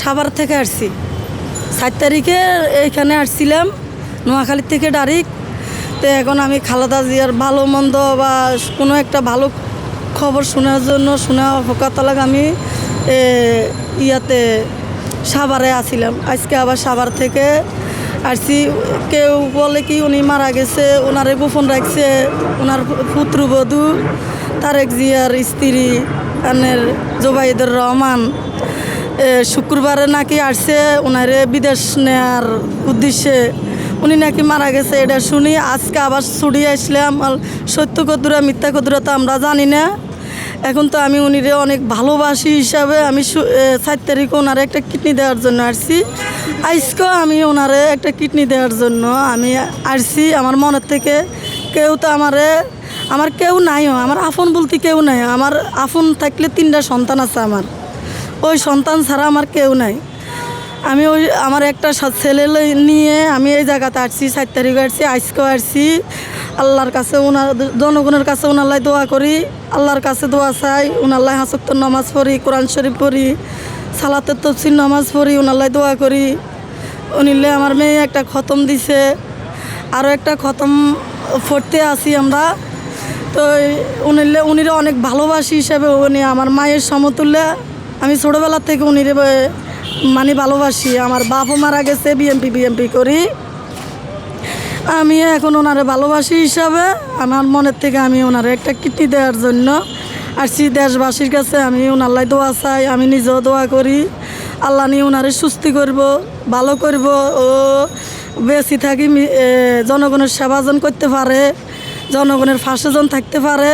সাভার থেকে আসছি 7 তারিখে এইখানে আসছিলাম নোয়াখালী থেকে ডাইরেক্ট। তো এখন আমি খালেদা জিয়ার ভালো মন্দ বা কোনো একটা ভালো খবর শোনার জন্য ফোকাতলাগ আমি ইয়াতে সাভারে আসছিলাম। আজকে আবার সাভার থেকে আসছি। কেউ বলে কি উনি মারা গেছে, ওনারে গোপন রাখছে ওনার পুত্রবধূ তারেক জিয়ার স্ত্রী জোবাইদুর রহমান। শুক্রবারে নাকি আসছে ওনারে বিদেশ নেয়ার উদ্দেশ্যে, উনি নাকি মারা গেছে এটা শুনি আজকে আবার ছুটি আসলাম। সত্য কদুরা মিথ্যা কদুরা তো আমরা জানি না। এখন তো আমি উনিরে অনেক ভালোবাসি হিসাবে আমি 7 তারিখে ওনারে একটা কিডনি দেওয়ার জন্য আসছি। আজকেও আমি ওনারে একটা কিডনি দেওয়ার জন্য আমি আসছি আমার মনের থেকে। কেউ তো আমার কেউ নাইও, আমার আপন বলতে কেউ নাই। আমার আপন থাকলে 3টা সন্তান আছে আমার, ওই সন্তান ছাড়া আমার কেউ নাই। আমি আমার একটা ছেলে নিয়ে আমি এই জায়গাতে আসছি 7 তারিখে আসছি, আজকেও আসছি। আল্লাহর কাছে জনগণের কাছে ওনাল্লাই দোয়া করি, আল্লাহর কাছে দোয়া চাই। ওনাল্লাই 5 ওয়াক্ত নামাজ পড়ি, কোরআন শরীফ পড়ি, সালাতের তফসির নামাজ পড়ি, ওনাল্লাই দোয়া করি। উনিলে আমার মেয়ে একটা খতম দিছে, আরও একটা খতম পড়তে আসি আমরা। তো উনিরে অনেক ভালোবাসি হিসাবে উনি আমার মায়ের সমতুল্য। আমি ছোটোবেলা থেকে উনিরে ভালোবাসি। আমার বাপও মারা গেছে বিএমপি করি। আমি এখন ওনারে ভালোবাসি হিসাবে আমার মনের থেকে আমি ওনারে একটা কিডনি দেওয়ার জন্য আসছি। দেশবাসীর কাছে আমি ওনাল্লাই দোয়া চাই, আমি নিজেও দোয়া করি আল্লাহ নিয়ে ওনারে সুস্থি করব, ভালো করব, ও বেশি থাকি জনগণের সেবাজন করতে পারে, জনগণের ফাঁসেজন থাকতে পারে।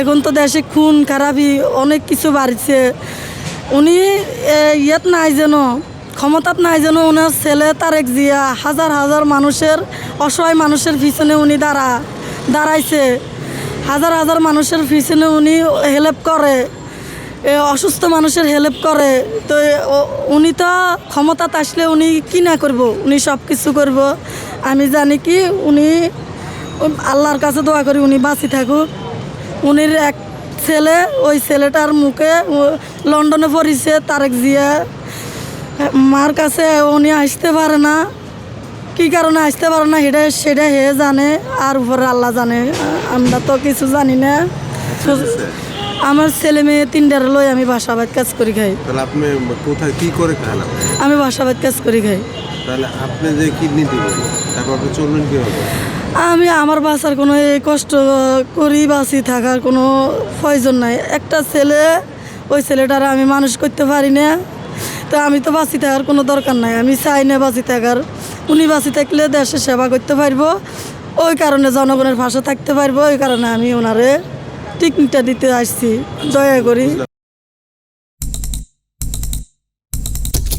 এখন তো দেশে খুন খারাপি অনেক কিছু বাড়ছে। উনি ইয়েত নাই যেন, ক্ষমতাত নাই যেন ওনার ছেলে তারেক জিয়া হাজার হাজার মানুষের, অসহায় মানুষের পিছনে উনি দাঁড়াইছে। হাজার হাজার মানুষের পিছনে উনি হেল্প করে, অসুস্থ মানুষের হেল্প করে। তো উনি তো ক্ষমতাত আসলে উনি কি না করব, উনি সব কিছু করব। আমি জানি কি উনি আল্লাহর কাছে দোয়া করি উনি বাঁচি থাকুক। উনির এক ছেলে, ওই ছেলেটার মুখে লন্ডনে পড়িছে তারেক জিয়া, মার কাছে উনি আসতে পারে না। কী কারণে আসতে পারে না সেটা হে জানে, আর উপরে আল্লাহ জানে, আমরা তো কিছু জানি না। আমার ছেলে মেয়ে 3টার লই আমি বাসাবাদ কাজ করি খাই। তাহলে আপনি কোথায় কি করে খান? আমি বাসাবাদ কাজ করি খাই। তাহলে আপনি যে কিডনি দিবেন তারপর আপনি চলবেন কীভাবে? আমি আমার বাসার কোনো এই কষ্ট করি বাঁচি থাকার কোনো প্রয়োজন নাই। একটা ছেলে, ওই ছেলেটারা আমি মানুষ করতে পারি না। তো আমি তো বাঁচি থাকার কোনো দরকার নাই, আমি চাই না বাঁচি থাকার। উনি বাঁচি থাকলে দেশের সেবা করতে পারবো, ওই কারণে জনগণের পাশে থাকতে পারবো। ওই কারণে আমি ওনারে টিকনিকটা দিতে আসছি, দয়া করি।